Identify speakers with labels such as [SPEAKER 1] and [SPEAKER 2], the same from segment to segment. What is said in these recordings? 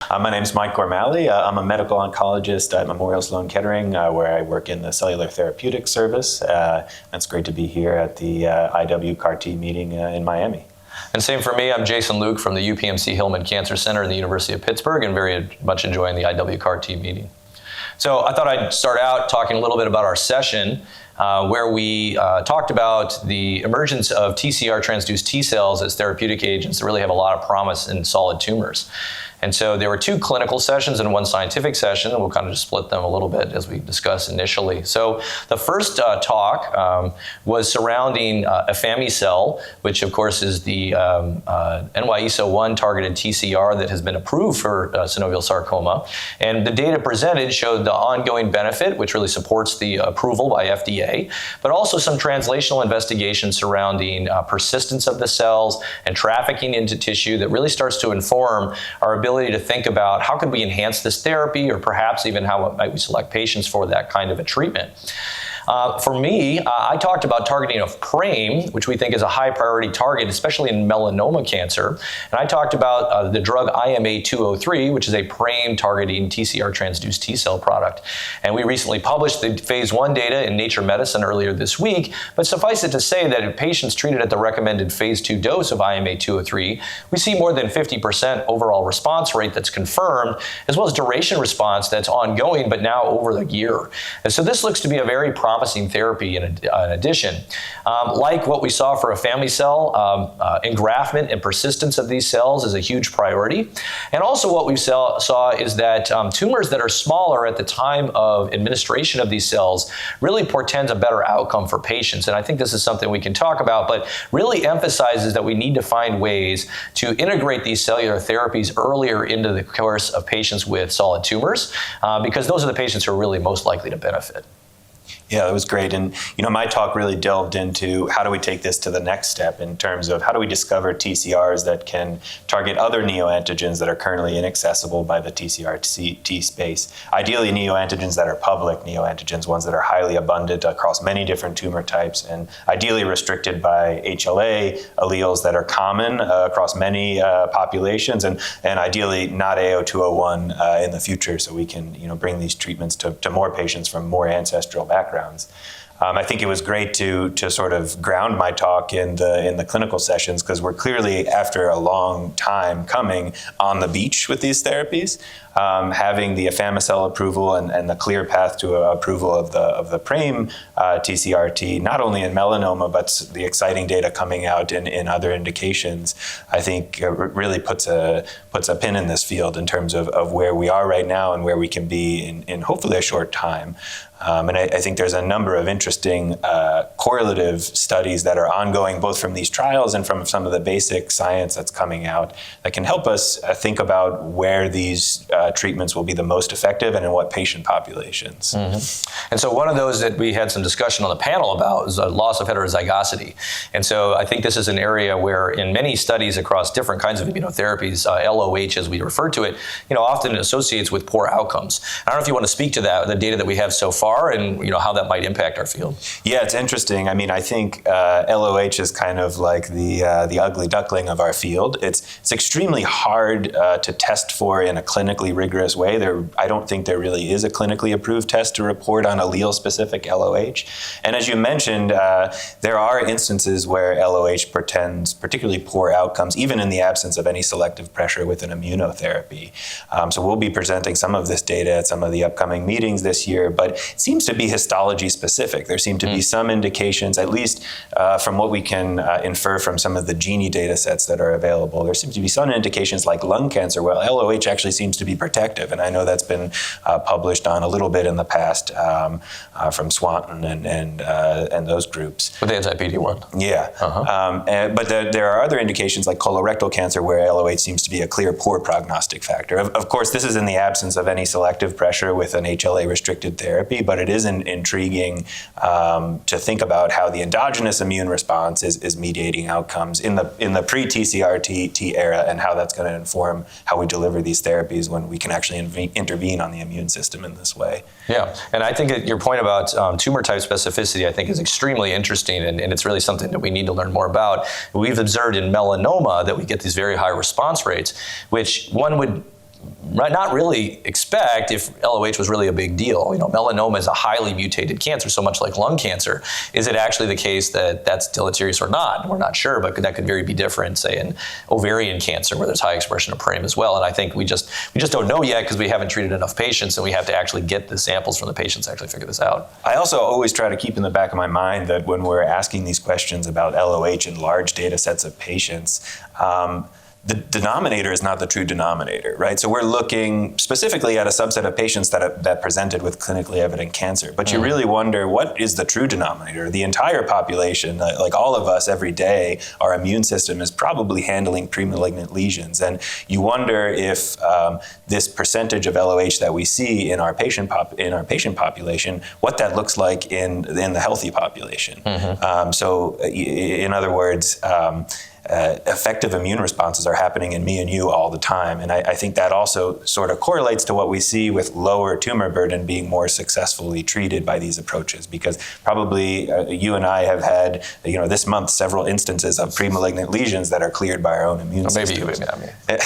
[SPEAKER 1] My name is Mike Gormally. I'm a medical oncologist at Memorial Sloan Kettering, where I work in the cellular therapeutics service. It's great to be here at the iwCAR-T meeting in Miami.
[SPEAKER 2] And same for me. I'm Jason Luke from the UPMC Hillman Cancer Center in the University of Pittsburgh, and very much enjoying the iwCAR-T meeting. So I thought I'd start out talking a little bit about our session, where we talked about the emergence of TCR transduced T cells as therapeutic agents that really have a lot of promise in solid tumors. And so there were two clinical sessions and one scientific session, and we'll kind of just split them a little bit as we discussed initially. So the first talk was surrounding afami-cel, which of course is the NY-ESO-1 targeted TCR that has been approved for synovial sarcoma. And the data presented showed the ongoing benefit, which really supports the approval by FDA, but also some translational investigations surrounding persistence of the cells and trafficking into tissue that really starts to inform our ability to think about how could we enhance this therapy, or perhaps even how might we select patients for that kind of a treatment. For me, I talked about targeting of PRAME, which we think is a high priority target, especially in melanoma cancer. And I talked about the drug IMA203, which is a PRAME targeting TCR transduced T cell product. And we recently published the phase 1 data in Nature Medicine earlier this week. But suffice it to say that in patients treated at the recommended phase 2 dose of IMA203, we see more than 50% overall response rate that's confirmed, as well as duration response that's ongoing, but now over a year. And so this looks to be a very promising therapy in addition. Like what we saw for afami-cel, engraftment and persistence of these cells is a huge priority. And also what we saw is that tumors that are smaller at the time of administration of these cells really portends a better outcome for patients. And I think this is something we can talk about, but really emphasizes that we need to find ways to integrate these cellular therapies earlier into the course of patients with solid tumors, because those are the patients who are really most likely to benefit.
[SPEAKER 1] Yeah, it was great. And, my talk really delved into how do we take this to the next step in terms of how do we discover TCRs that can target other neoantigens that are currently inaccessible by the TCR T space. Ideally, neoantigens that are public neoantigens, ones that are highly abundant across many different tumor types, and ideally restricted by HLA alleles that are common across many populations, and ideally not AO201 in the future, so we can bring these treatments to more patients from more ancestral backgrounds. I think it was great to sort of ground my talk in the clinical sessions, because we're clearly, after a long time coming, on the beach with these therapies. Having the afami-cel approval and the clear path to approval of the PRAME TCR T, not only in melanoma, but the exciting data coming out in other indications, I think really puts a pin in this field in terms of where we are right now and where we can be in hopefully a short time. And I think there's a number of interesting correlative studies that are ongoing, both from these trials and from some of the basic science that's coming out, that can help us think about where these treatments will be the most effective and in what patient populations.
[SPEAKER 2] Mm-hmm. And so one of those that we had some discussion on the panel about is loss of heterozygosity. And so I think this is an area where in many studies across different kinds of immunotherapies, LOH as we refer to it, often associates with poor outcomes. I don't know if you want to speak to that, the data that we have so far, and how that might impact our field.
[SPEAKER 1] Yeah, it's interesting. I mean, I think LOH is kind of like the ugly duckling of our field. It's extremely hard to test for in a clinically rigorous way. I don't think there really is a clinically approved test to report on allele-specific LOH. And as you mentioned, there are instances where LOH portends particularly poor outcomes, even in the absence of any selective pressure with an immunotherapy. So we'll be presenting some of this data at some of the upcoming meetings this year, but it seems to be histology specific. There seem to be some indications, at least from what we can infer from some of the Gini data sets that are available. There seems to be some indications like lung cancer, where LOH actually seems to be protective, and I know that's been published on a little bit in the past from Swanton and those groups.
[SPEAKER 2] With the anti-PD-1.
[SPEAKER 1] Yeah, but there are other indications like colorectal cancer where LOH seems to be a clear poor prognostic factor. Of course, this is in the absence of any selective pressure with an HLA-restricted therapy, but it is intriguing to think about how the endogenous immune response is mediating outcomes in the pre-TCR T era, and how that's going to inform how we deliver these therapies when we can actually intervene on the immune system in this way.
[SPEAKER 2] Yeah, and I think your point about tumor type specificity, I think, is extremely interesting, and it's really something that we need to learn more about. We've observed in melanoma that we get these very high response rates, which one would not really expect if LOH was really a big deal. Melanoma is a highly mutated cancer, so much like lung cancer. Is it actually the case that that's deleterious or not? We're not sure, but that could very be different, say, in ovarian cancer, where there's high expression of PRAME as well. And I think we just don't know yet because we haven't treated enough patients, and we have to actually get the samples from the patients to actually figure this out.
[SPEAKER 1] I also always try to keep in the back of my mind that when we're asking these questions about LOH in large data sets of patients, the denominator is not the true denominator, right? So we're looking specifically at a subset of patients that presented with clinically evident cancer. But you really wonder, what is the true denominator? The entire population, like all of us every day, our immune system is probably handling premalignant lesions. And you wonder if this percentage of LOH that we see in our patient population, what that looks like in the healthy population. So in other words, effective immune responses are happening in me and you all the time. And I think that also sort of correlates to what we see with lower tumor burden being more successfully treated by these approaches, because probably you and I have had, this month, several instances of premalignant lesions that are cleared by our own immune system.
[SPEAKER 2] Maybe you.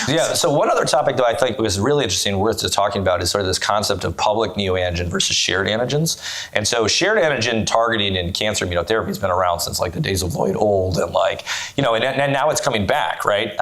[SPEAKER 2] Yeah, so one other topic that I think was really interesting and worth just talking about is sort of this concept of public neoantigen versus shared antigens. And so shared antigen targeting in cancer immunotherapy has been around since like the days of Lloyd Old, and and now it's coming back, right?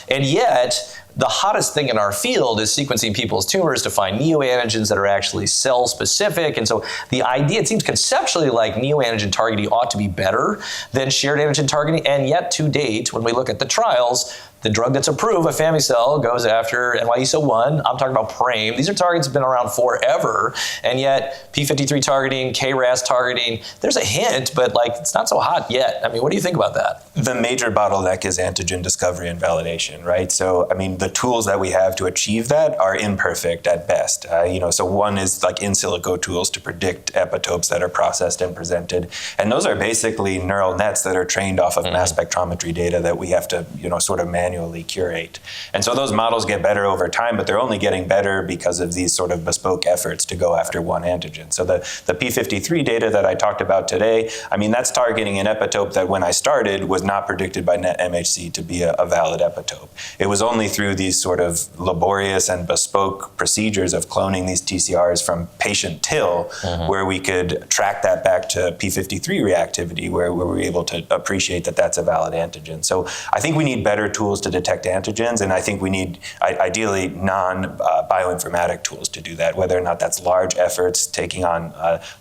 [SPEAKER 2] And yet, the hottest thing in our field is sequencing people's tumors to find neoantigens that are actually cell-specific. And so the idea, it seems conceptually like neoantigen targeting ought to be better than shared antigen targeting. And yet, to date, when we look at the trials, the drug that's approved, afami-cel, goes after NY-ESO-1. I'm talking about PRAME. These are targets that have been around forever. And yet, P53 targeting, KRAS targeting, there's a hint, but it's not so hot yet. I mean, what do you think about that?
[SPEAKER 1] The major bottleneck is antigen discovery and validation, right? So, the tools that we have to achieve that are imperfect at best. So one is like in silico tools to predict epitopes that are processed and presented. And those are basically neural nets that are trained off of mass spectrometry data that we have to, sort of manually curate. And so those models get better over time, but they're only getting better because of these sort of bespoke efforts to go after one antigen. So the P53 data that I talked about today, that's targeting an epitope that when I started was not predicted by NetMHC to be a valid epitope. It was only through these sort of laborious and bespoke procedures of cloning these TCRs from patient TIL where we could track that back to P53 reactivity, where we were able to appreciate that that's a valid antigen. So I think we need better tools to detect antigens, and I think we need ideally non-bioinformatic tools to do that, whether or not that's large efforts taking on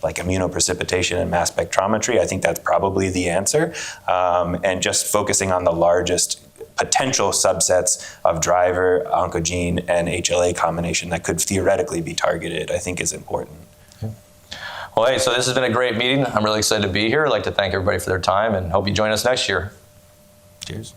[SPEAKER 1] like immunoprecipitation and mass spectrometry. I think that's probably the answer, and just focusing on the largest potential subsets of driver, oncogene, and HLA combination that could theoretically be targeted, I think is important.
[SPEAKER 2] Well, hey, so this has been a great meeting. I'm really excited to be here. I'd like to thank everybody for their time and hope you join us next year.
[SPEAKER 1] Cheers.